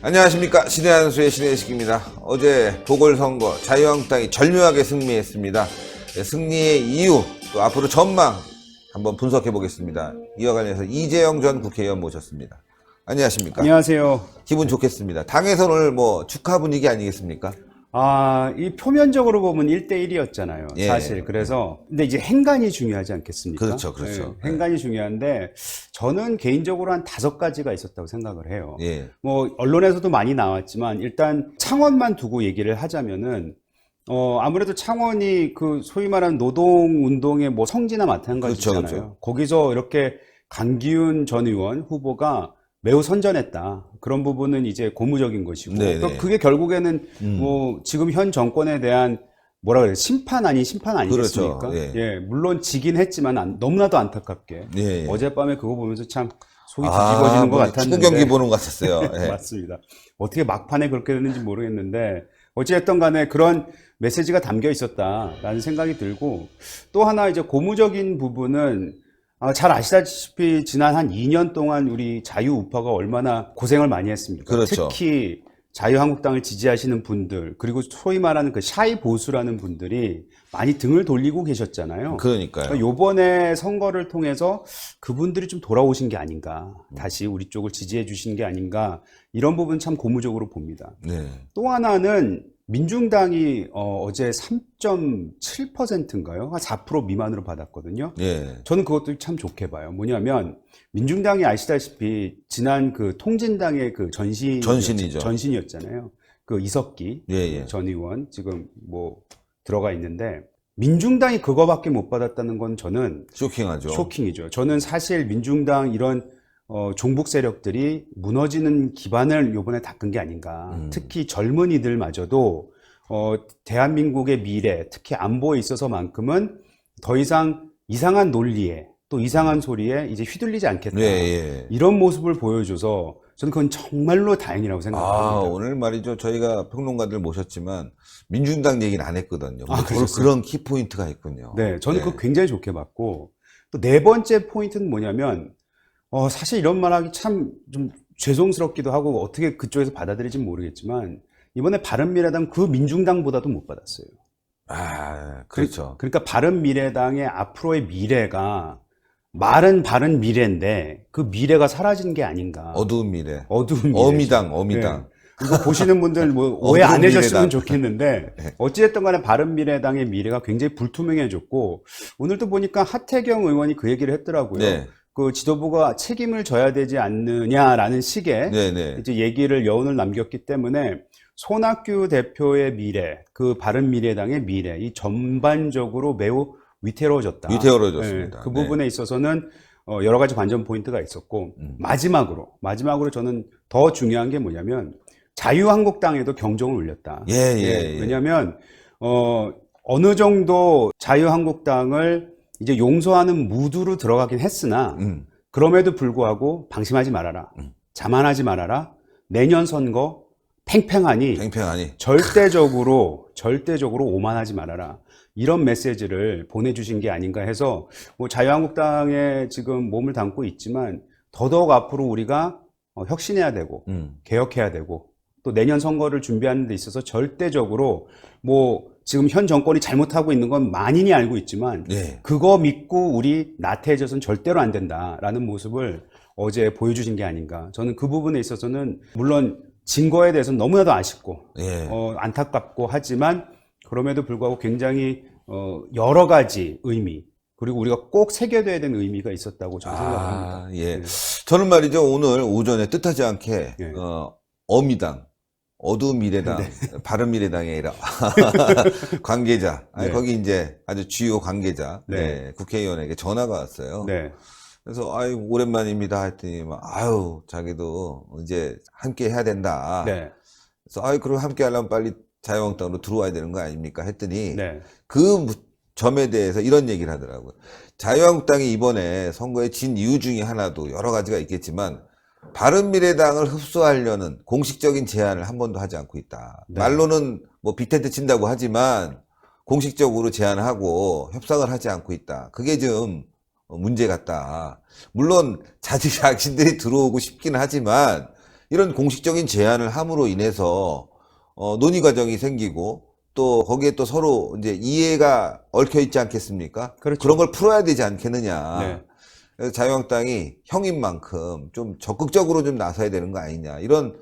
안녕하십니까. 신의 한수의 신의식입니다. 어제 보궐선거 자유한국당이 절묘하게 승리했습니다. 승리의 이유, 또 앞으로 전망 한번 분석해 보겠습니다. 이와 관련해서 이재영 전 국회의원 모셨습니다. 안녕하십니까. 안녕하세요. 기분 좋겠습니다. 당에서 오늘 뭐 축하 분위기 아니겠습니까? 이 표면적으로 보면 1대1이었잖아요. 예. 사실. 그래서, 근데 이제 행간이 중요하지 않겠습니까? 그렇죠. 예, 행간이 중요한데, 저는 개인적으로 한 5가지가 있었다고 생각을 해요. 예. 뭐, 언론에서도 많이 나왔지만, 일단 창원만 두고 얘기를 하자면은, 아무래도 창원이 그 소위 말하는 노동운동의 뭐 성지나 마찬가지잖아요. 그렇죠. 거기서 이렇게 강기훈 전 의원 후보가 매우 선전했다. 그런 부분은 이제 고무적인 것이고, 네네. 또 그게 결국에는 뭐 지금 현 정권에 대한 뭐라 그래요? 심판 아닌 심판 아니겠습니까? 그렇죠. 예. 예, 물론 지긴 했지만 너무나도 안타깝게 예. 어젯밤에 그거 보면서 참 속이 뒤집어지는 것 같았는데. 축구 경기 보는 것 같았어요. 예. 맞습니다. 어떻게 막판에 그렇게 됐는지 모르겠는데 어찌됐든 간에 그런 메시지가 담겨 있었다라는 생각이 들고, 또 하나 이제 고무적인 부분은 잘 아시다시피 지난 한 2년 동안 우리 자유우파가 얼마나 고생을 많이 했습니까? 그렇죠. 특히 자유한국당을 지지하시는 분들, 그리고 소위 말하는 그 샤이 보수라는 분들이 많이 등을 돌리고 계셨잖아요. 그러니까요. 요번에 선거를 통해서 그분들이 좀 돌아오신 게 아닌가, 다시 우리 쪽을 지지해 주신 게 아닌가, 이런 부분 참 고무적으로 봅니다. 네. 또 하나는 민중당이 어제 3.7%인가요? 한 4% 미만으로 받았거든요. 예. 저는 그것도 참 좋게 봐요. 뭐냐면 민중당이 아시다시피 지난 그 통진당의 그 전신이죠. 전신이었잖아요. 그 이석기 예. 전 의원 지금 뭐 들어가 있는데, 민중당이 그거밖에 못 받았다는 건 저는 쇼킹하죠. 쇼킹이죠. 저는 사실 민중당 이런 종북 세력들이 무너지는 기반을 요번에 닦은 게 아닌가. 특히 젊은이들마저도 대한민국의 미래, 특히 안보에 있어서만큼은 더 이상 이상한 논리에 또 이상한 소리에 이제 휘둘리지 않겠다. 예. 이런 모습을 보여줘서 저는 그건 정말로 다행이라고 생각합니다. 오늘 말이죠. 저희가 평론가들 모셨지만 민중당 얘기는 안 했거든요. 그러셨어요? 그런 키포인트가 있군요. 네, 저는 그거 굉장히 좋게 봤고, 또 네 번째 포인트는 뭐냐면, 사실 이런 말 하기 참 좀 죄송스럽기도 하고 어떻게 그쪽에서 받아들일지 모르겠지만, 이번에 바른미래당 그 민중당보다도 못 받았어요. 그렇죠. 그러니까 바른미래당의 앞으로의 미래가 말은 바른 미래인데 그 미래가 사라진 게 아닌가. 어두운 미래. 어두운 미래. 어미당. 네. 이거 보시는 분들 뭐 오해 안 해줬으면 좋겠는데, 네. 어찌됐든 간에 바른미래당의 미래가 굉장히 불투명해졌고, 오늘도 보니까 하태경 의원이 그 얘기를 했더라고요. 네. 그 지도부가 책임을 져야 되지 않느냐라는 식의 네. 이제 얘기를 여운을 남겼기 때문에 손학규 대표의 미래, 그 바른미래당의 미래, 이 전반적으로 매우 위태로워졌다. 위태로워졌습니다. 그 부분에 있어서는 여러 가지 관전 포인트가 있었고, 마지막으로 저는 더 중요한 게 뭐냐면 자유한국당에도 경종을 울렸다. 예. 왜냐하면 어느 정도 자유한국당을 이제 용서하는 무드로 들어가긴 했으나 그럼에도 불구하고 방심하지 말아라, 자만하지 말아라, 내년 선거 팽팽하니 절대적으로 오만하지 말아라, 이런 메시지를 보내주신 게 아닌가 해서, 뭐 자유한국당에 지금 몸을 담고 있지만 더더욱 앞으로 우리가 혁신해야 되고 개혁해야 되고, 또 내년 선거를 준비하는 데 있어서 절대적으로 뭐 지금 현 정권이 잘못하고 있는 건 만인이 알고 있지만 그거 믿고 우리 나태해져서는 절대로 안 된다라는 모습을 어제 보여주신 게 아닌가. 저는 그 부분에 있어서는 물론 진 거에 대해서는 너무나도 아쉽고 안타깝고 하지만, 그럼에도 불구하고 굉장히 여러 가지 의미, 그리고 우리가 꼭 새겨둬야 되는 의미가 있었다고 저는 생각합니다. 예. 저는 말이죠. 오늘 오전에 뜻하지 않게 어미당, 어두운 미래당, 바른미래당이 아니라 관계자, 거기 이제 아주 주요 관계자, 국회의원에게 전화가 왔어요. 그래서 오랜만입니다 했더니 자기도 이제 함께 해야 된다. 그래서 그럼 함께 하려면 빨리 자유한국당으로 들어와야 되는 거 아닙니까 했더니 그 점에 대해서 이런 얘기를 하더라고요. 자유한국당이 이번에 선거에 진 이유 중에 하나도 여러 가지가 있겠지만 바른미래당을 흡수하려는 공식적인 제안을 한 번도 하지 않고 있다. 말로는 뭐 빅텐트 친다고 하지만 공식적으로 제안하고 협상을 하지 않고 있다. 그게 좀 문제 같다. 물론 자신들이 들어오고 싶기는 하지만 이런 공식적인 제안을 함으로 인해서 논의 과정이 생기고 또 거기에 또 서로 이제 이해가 얽혀 있지 않겠습니까? 그렇죠. 그런 걸 풀어야 되지 않겠느냐. 네. 그래서 자유한국당이 형인 만큼 좀 적극적으로 좀 나서야 되는 거 아니냐. 이런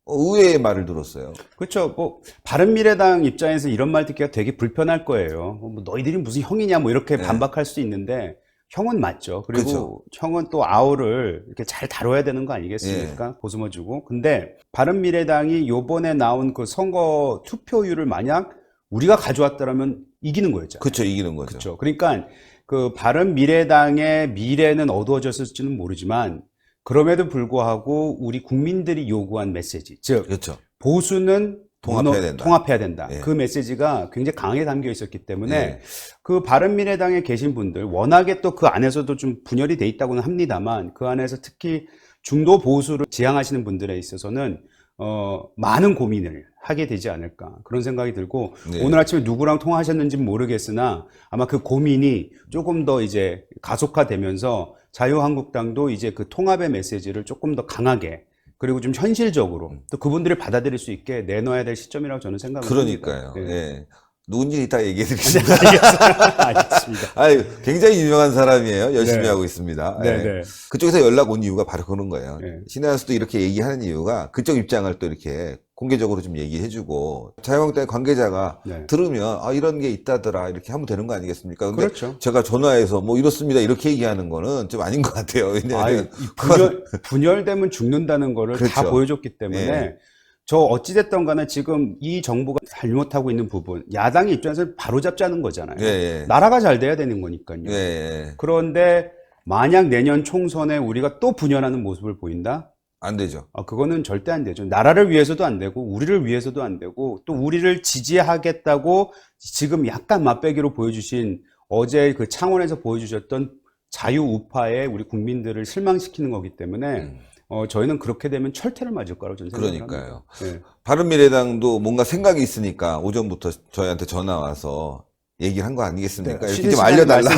의외의 말을 들었어요. 그렇죠. 뭐 바른미래당 입장에서 이런 말 듣기가 되게 불편할 거예요. 뭐 너희들이 무슨 형이냐 뭐 이렇게 네. 반박할 수 있는데 형은 맞죠. 그리고 그렇죠. 형은 또 아우를 이렇게 잘 다뤄야 되는 거 아니겠습니까? 보듬어주고. 근데 바른미래당이 요번에 나온 그 선거 투표율을 만약 우리가 가져왔더라면 이기는 거였잖아요. 그렇죠. 이기는 거죠. 그렇죠. 그러니까 그 바른미래당의 미래는 어두워졌을지는 모르지만 그럼에도 불구하고 우리 국민들이 요구한 메시지, 즉 그렇죠. 보수는 통합해야 된다. 통합해야 된다. 예. 그 메시지가 굉장히 강하게 담겨 있었기 때문에 예. 그 바른미래당에 계신 분들 워낙에 또 그 안에서도 좀 분열이 돼 있다고는 합니다만 그 안에서 특히 중도 보수를 지향하시는 분들에 있어서는 많은 고민을 하게 되지 않을까 그런 생각이 들고 네. 오늘 아침에 누구랑 통화하셨는지는 모르겠으나 아마 그 고민이 조금 더 이제 가속화되면서 자유한국당도 이제 그 통합의 메시지를 조금 더 강하게 그리고 좀 현실적으로 또 그분들이 받아들일 수 있게 내놔야 될 시점이라고 저는 생각합니다. 그러니까요. 네. 예. 누군지 이따 얘기해 드리겠습니다. 알겠습니다. 아유, 굉장히 유명한 사람이에요. 열심히 네. 하고 있습니다. 네, 예. 네. 그쪽에서 연락 온 이유가 바로 그런 거예요. 네. 신혜한수도 이렇게 얘기하는 이유가 그쪽 입장을 또 이렇게 공개적으로 좀 얘기해주고 자유한국당 관계자가 네. 들으면 아 이런 게 있다더라 이렇게 하면 되는 거 아니겠습니까? 근데 그렇죠. 제가 전화해서 뭐 이렇습니다 이렇게 얘기하는 거는 좀 아닌 것 같아요. 왜냐하면 분열되면 죽는다는 거를 다 그렇죠. 보여줬기 때문에 예. 저 어찌됐든 간에 지금 이 정부가 잘못하고 있는 부분 야당의 입장에서는 바로잡자는 거잖아요. 예, 예. 나라가 잘 돼야 되는 거니까요. 예, 예. 그런데 만약 내년 총선에 우리가 또 분열하는 모습을 보인다? 안 되죠. 그거는 절대 안 되죠. 나라를 위해서도 안 되고 우리를 위해서도 안 되고 또 우리를 지지하겠다고 지금 약간 맛배기로 보여주신 어제 그 창원에서 보여주셨던 자유우파의 우리 국민들을 실망시키는 거기 때문에 저희는 그렇게 되면 철퇴를 맞을 거라고 저는 생각합니다. 그러니까요. 네. 바른미래당도 뭔가 생각이 있으니까 오전부터 저희한테 전화 와서 얘기를 한 거 아니겠습니까? 네, 이렇게 좀 알려달라.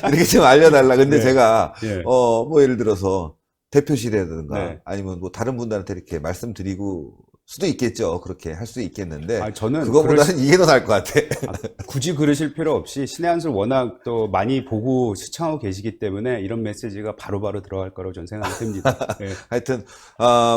이렇게 좀 알려달라. 근데 네. 제가, 네. 뭐 예를 들어서 대표실이라든가 네. 아니면 뭐 다른 분들한테 이렇게 말씀드리고 수도 있겠죠. 그렇게 할 수 있겠는데. 저는 그거보다는 이게 더 나을 것 같아. 굳이 그러실 필요 없이 신의 한수를 워낙 또 많이 보고 시청하고 계시기 때문에 이런 메시지가 바로바로 들어갈 거라고 저는 생각이 듭니다. 네. 하여튼,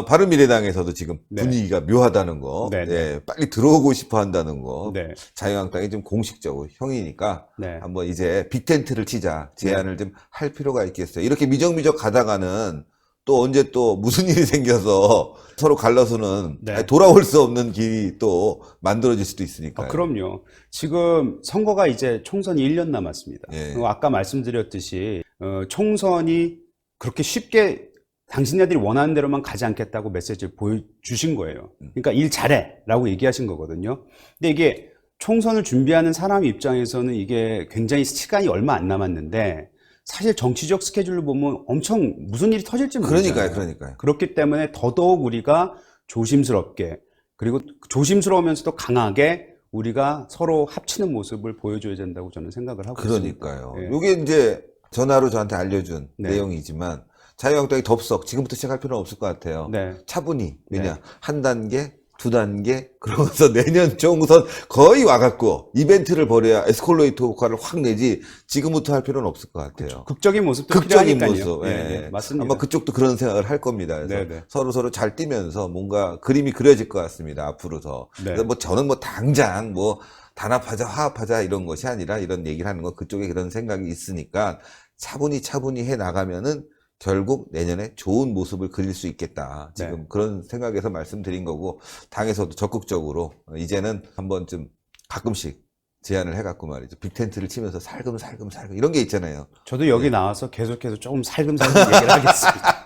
바른미래당에서도 지금 네. 분위기가 묘하다는 거. 네, 네. 예, 빨리 들어오고 싶어 한다는 거. 네. 자유한국당이 좀 공식적으로 형이니까 네. 한번 이제 빅텐트를 치자 제안을 좀 할 필요가 있겠어요. 이렇게 미적미적 가다가는 또 언제 또 무슨 일이 생겨서 서로 갈라서는 네. 돌아올 수 없는 길이 또 만들어질 수도 있으니까요. 그럼요. 지금 선거가 이제 총선이 1년 남았습니다. 예. 아까 말씀드렸듯이 총선이 그렇게 쉽게 당신네들이 원하는 대로만 가지 않겠다고 메시지를 보여주신 거예요. 그러니까 일 잘해 라고 얘기하신 거거든요. 근데 이게 총선을 준비하는 사람 입장에서는 이게 굉장히 시간이 얼마 안 남았는데 사실 정치적 스케줄로 보면 엄청 무슨 일이 터질지 모르잖아요. 그러니까요. 그렇기 때문에 더더욱 우리가 조심스럽게 그리고 조심스러우면서도 강하게 우리가 서로 합치는 모습을 보여줘야 된다고 저는 생각을 하고 그러니까요. 있습니다. 예. 이게 이제 전화로 저한테 알려준 네. 내용이지만 자유한국당이 덥석 지금부터 시작할 필요는 없을 것 같아요. 네. 차분히 왜냐 네. 한 단계 두 단계 그러면서 내년 총선 거의 와갖고 이벤트를 벌여야 에스컬레이터 효과를 확 내지 지금부터 할 필요는 없을 것 같아요. 극적인 모습도 극적인 필요하니까요. 모습. 예, 예. 예, 맞습니다. 아마 그쪽도 그런 생각을 할 겁니다. 그래서 네네. 서로 잘 뛰면서 뭔가 그림이 그려질 것 같습니다. 앞으로 더. 네. 그래서 뭐 저는 뭐 당장 뭐 단합하자 화합하자 이런 것이 아니라 이런 얘기를 하는 건 그쪽에 그런 생각이 있으니까 차분히 해 나가면은 결국 내년에 좋은 모습을 그릴 수 있겠다. 지금 네. 그런 생각에서 말씀드린 거고 당에서도 적극적으로 이제는 한번 좀 가끔씩 제안을 해갖고 말이죠. 빅텐트를 치면서 살금살금 이런 게 있잖아요. 저도 여기 나와서 계속해서 조금 살금살금 얘기를 하겠습니다.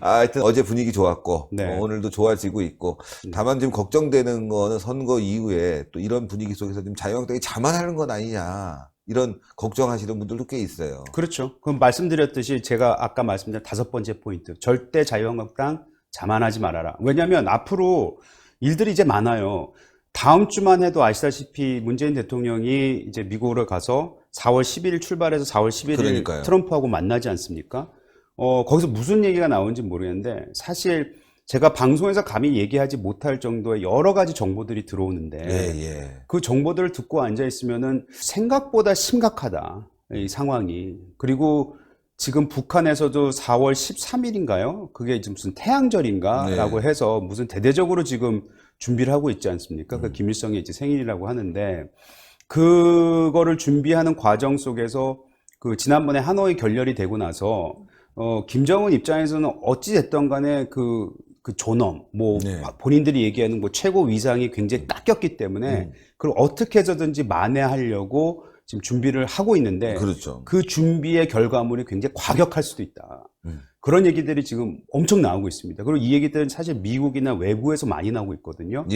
하여튼 어제 분위기 좋았고 네. 오늘도 좋아지고 있고 다만 지금 걱정되는 거는 선거 이후에 또 이런 분위기 속에서 좀 자유한국당이 자만하는 건 아니냐. 이런 걱정하시는 분들도 꽤 있어요. 그렇죠. 그럼 말씀드렸듯이 제가 아까 말씀드린 5번째 포인트. 절대 자유한국당 자만하지 말아라. 왜냐하면 앞으로 일들이 이제 많아요. 다음 주만 해도 아시다시피 문재인 대통령이 이제 미국으로 가서 4월 11일 출발해서 4월 11일 그러니까요. 트럼프하고 만나지 않습니까? 거기서 무슨 얘기가 나오는지 모르겠는데 사실 제가 방송에서 감히 얘기하지 못할 정도의 여러 가지 정보들이 들어오는데 그 정보들을 듣고 앉아 있으면은 생각보다 심각하다, 이 상황이. 그리고 지금 북한에서도 4월 13일인가요? 그게 무슨 태양절인가라고 해서 무슨 대대적으로 지금 준비를 하고 있지 않습니까? 그 김일성의 이제 생일이라고 하는데 그거를 준비하는 과정 속에서 그 지난번에 하노이 결렬이 되고 나서 김정은 입장에서는 어찌 됐던 간에 그 존엄, 본인들이 얘기하는 최고 위상이 굉장히 깎였기 때문에 그걸 어떻게 해서든지 만회하려고 지금 준비를 하고 있는데 그렇죠. 그 준비의 결과물이 굉장히 과격할 수도 있다. 그런 얘기들이 지금 엄청 나오고 있습니다. 그리고 이 얘기들은 사실 미국이나 외부에서 많이 나오고 있거든요.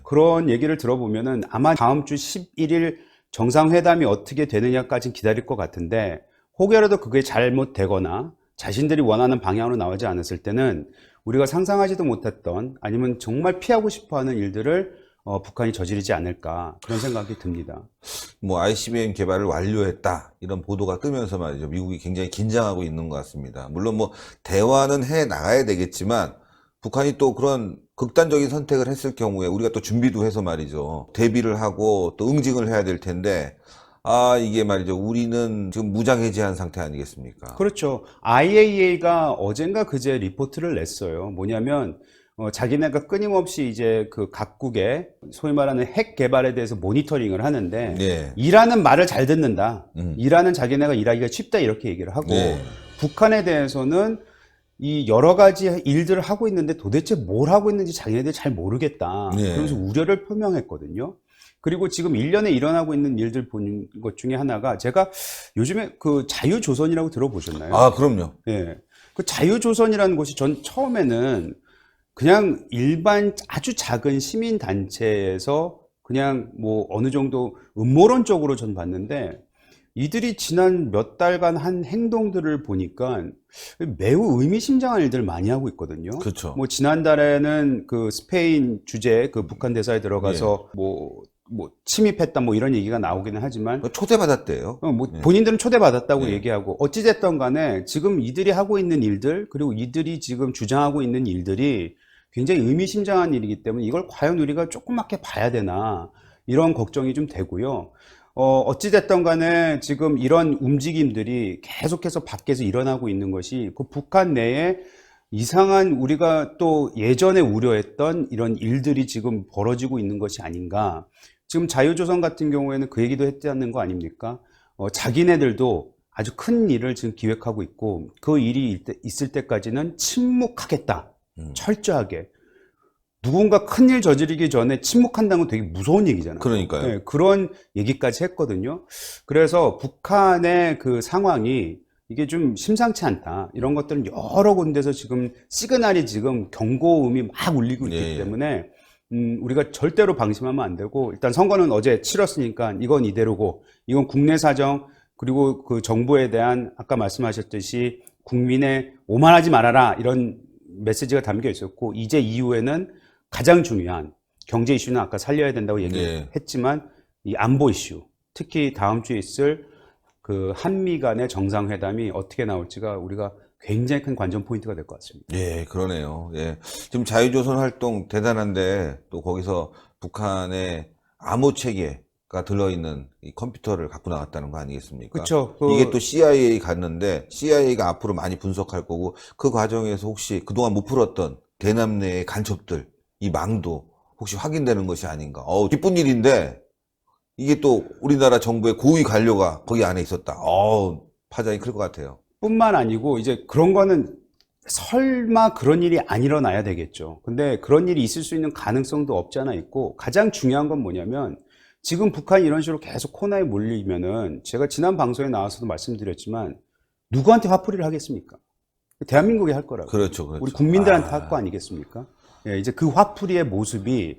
그런 얘기를 들어보면은 아마 다음 주 11일 정상회담이 어떻게 되느냐까지는 기다릴 것 같은데 혹여라도 그게 잘못되거나 자신들이 원하는 방향으로 나오지 않았을 때는 우리가 상상하지도 못했던 아니면 정말 피하고 싶어하는 일들을 북한이 저지르지 않을까 그런 생각이 듭니다. ICBM 개발을 완료했다 이런 보도가 뜨면서 말이죠. 미국이 굉장히 긴장하고 있는 것 같습니다. 물론 대화는 해 나가야 되겠지만 북한이 또 그런 극단적인 선택을 했을 경우에 우리가 또 준비도 해서 말이죠. 대비를 하고 또 응징을 해야 될 텐데 이게 말이죠. 우리는 지금 무장해제한 상태 아니겠습니까? 그렇죠. IAEA가 어젠가 그제 리포트를 냈어요. 뭐냐면 자기네가 끊임없이 이제 그 각국의 소위 말하는 핵 개발에 대해서 모니터링을 하는데 이란은 말을 잘 듣는다. 이란은 자기네가 일하기가 쉽다 이렇게 얘기를 하고 북한에 대해서는 이 여러 가지 일들을 하고 있는데 도대체 뭘 하고 있는지 자기네들 잘 모르겠다. 그러면서 우려를 표명했거든요. 그리고 지금 1년에 일어나고 있는 일들 보는 것 중에 하나가 제가 요즘에 그 자유조선이라고 들어보셨나요? 그럼요. 그 자유조선이라는 곳이 전 처음에는 그냥 일반 아주 작은 시민단체에서 그냥 어느 정도 음모론적으로 전 봤는데 이들이 지난 몇 달간 한 행동들을 보니까 매우 의미심장한 일들을 많이 하고 있거든요. 그렇죠. 지난달에는 그 스페인 주재 그 북한 대사에 들어가서 침입했다 이런 얘기가 나오기는 하지만 초대받았대요. 본인들은 초대받았다고 얘기하고 어찌됐든 간에 지금 이들이 하고 있는 일들 그리고 이들이 지금 주장하고 있는 일들이 굉장히 의미심장한 일이기 때문에 이걸 과연 우리가 조그맣게 봐야 되나 이런 걱정이 좀 되고요. 어찌됐든 간에 지금 이런 움직임들이 계속해서 밖에서 일어나고 있는 것이 그 북한 내에 이상한 우리가 또 예전에 우려했던 이런 일들이 지금 벌어지고 있는 것이 아닌가. 지금 자유조선 같은 경우에는 그 얘기도 했다는 거 아닙니까? 자기네들도 아주 큰 일을 지금 기획하고 있고 그 일이 있을 때까지는 침묵하겠다. 철저하게. 누군가 큰일 저지르기 전에 침묵한다는 건 되게 무서운 얘기잖아요. 그러니까요. 그런 얘기까지 했거든요. 그래서 북한의 그 상황이 이게 좀 심상치 않다. 이런 것들은 여러 군데서 지금 시그널이 지금 경고음이 막 울리고 있기 때문에 우리가 절대로 방심하면 안 되고 일단 선거는 어제 치렀으니까 이건 이대로고 이건 국내 사정 그리고 그 정부에 대한 아까 말씀하셨듯이 국민의 오만하지 말아라 이런 메시지가 담겨 있었고 이제 이후에는 가장 중요한 경제 이슈는 아까 살려야 된다고 얘기했지만 이 안보 이슈 특히 다음 주에 있을 그 한미 간의 정상회담이 어떻게 나올지가 우리가 굉장히 큰 관전 포인트가 될 것 같습니다. 그러네요. 지금 자유조선 활동 대단한데 또 거기서 북한의 암호 체계가 들어있는 이 컴퓨터를 갖고 나왔다는 거 아니겠습니까? 그렇죠. 이게 또 CIA 갔는데 CIA가 앞으로 많이 분석할 거고 그 과정에서 혹시 그동안 못 풀었던 대남 내의 간첩들 이 망도 혹시 확인되는 것이 아닌가. 기쁜 일인데 이게 또 우리나라 정부의 고위 관료가 거기 안에 있었다. 파장이 클 것 같아요. 뿐만 아니고 이제 그런 거는 설마 그런 일이 안 일어나야 되겠죠. 근데 그런 일이 있을 수 있는 가능성도 없지 않아 있고 가장 중요한 건 뭐냐면 지금 북한이 이런 식으로 계속 코너에 몰리면은 제가 지난 방송에 나와서도 말씀드렸지만 누구한테 화풀이를 하겠습니까? 대한민국이 할 거라고. 그렇죠. 우리 국민들한테 할 거 아니겠습니까? 이제 그 화풀이의 모습이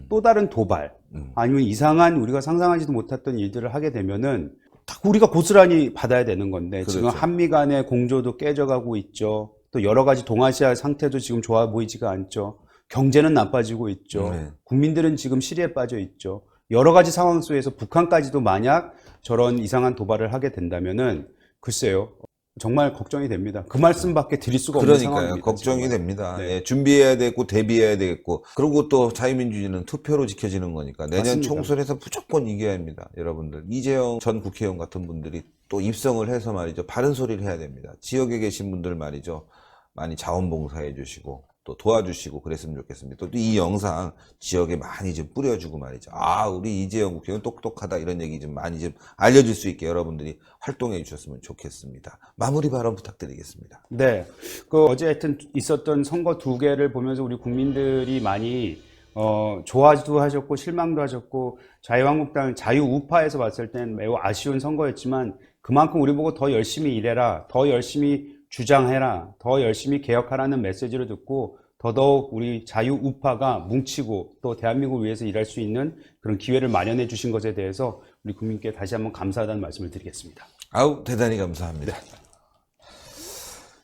또 다른 도발 아니면 이상한 우리가 상상하지도 못했던 일들을 하게 되면은 우리가 고스란히 받아야 되는 건데 지금 한미 간의 공조도 깨져가고 있죠. 또 여러 가지 동아시아 상태도 지금 좋아 보이지가 않죠. 경제는 나빠지고 있죠. 국민들은 지금 시리에 빠져 있죠. 여러 가지 상황 속에서 북한까지도 만약 저런 이상한 도발을 하게 된다면은 글쎄요. 정말 걱정이 됩니다. 그 말씀밖에 드릴 수가 없는 그러니까요. 상황입니다. 걱정이 지금. 됩니다. 네. 예, 준비해야 되고 대비해야 되겠고 그리고 또 자유민주주의는 투표로 지켜지는 거니까 내년 맞습니다. 총선에서 무조건 이겨야 합니다. 여러분들 이재용 전 국회의원 같은 분들이 또 입성을 해서 말이죠. 바른 소리를 해야 됩니다. 지역에 계신 분들 말이죠. 많이 자원봉사해 주시고 또 도와주시고 그랬으면 좋겠습니다. 또 이 영상 지역에 많이 좀 뿌려주고 말이죠. 아, 우리 이재용 국회의원 똑똑하다 이런 얘기 좀 많이 좀 알려줄 수 있게 여러분들이 활동해 주셨으면 좋겠습니다. 마무리 발언 부탁드리겠습니다. 네. 어제 하여튼 있었던 선거 두 개를 보면서 우리 국민들이 많이 좋아도 하셨고 실망도 하셨고 자유한국당 자유우파에서 봤을 땐 매우 아쉬운 선거였지만 그만큼 우리 보고 더 열심히 일해라, 더 열심히 주장해라, 더 열심히 개혁하라는 메시지를 듣고 더더욱 우리 자유우파가 뭉치고 또 대한민국을 위해서 일할 수 있는 그런 기회를 마련해 주신 것에 대해서 우리 국민께 다시 한번 감사하다는 말씀을 드리겠습니다. 아우, 대단히 감사합니다.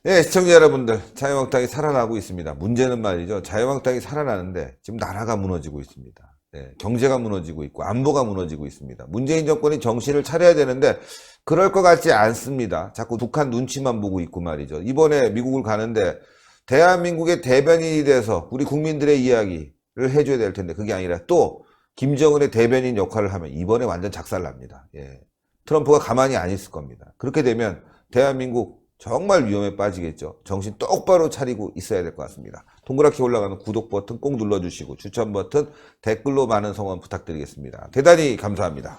네, 시청자 여러분들, 자유한국당이 살아나고 있습니다. 문제는 말이죠. 자유한국당이 살아나는데 지금 나라가 무너지고 있습니다. 네, 경제가 무너지고 있고 안보가 무너지고 있습니다. 문재인 정권이 정신을 차려야 되는데 그럴 것 같지 않습니다. 자꾸 북한 눈치만 보고 있고 말이죠. 이번에 미국을 가는데 대한민국의 대변인이 돼서 우리 국민들의 이야기를 해줘야 될 텐데 그게 아니라 또 김정은의 대변인 역할을 하면 이번에 완전 작살납니다. 예. 트럼프가 가만히 안 있을 겁니다. 그렇게 되면 대한민국 정말 위험에 빠지겠죠. 정신 똑바로 차리고 있어야 될 것 같습니다. 동그랗게 올라가는 구독 버튼 꼭 눌러주시고 추천 버튼, 댓글로 많은 성원 부탁드리겠습니다. 대단히 감사합니다.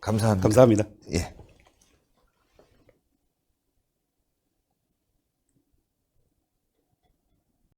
감사합니다. 감사합니다. 예.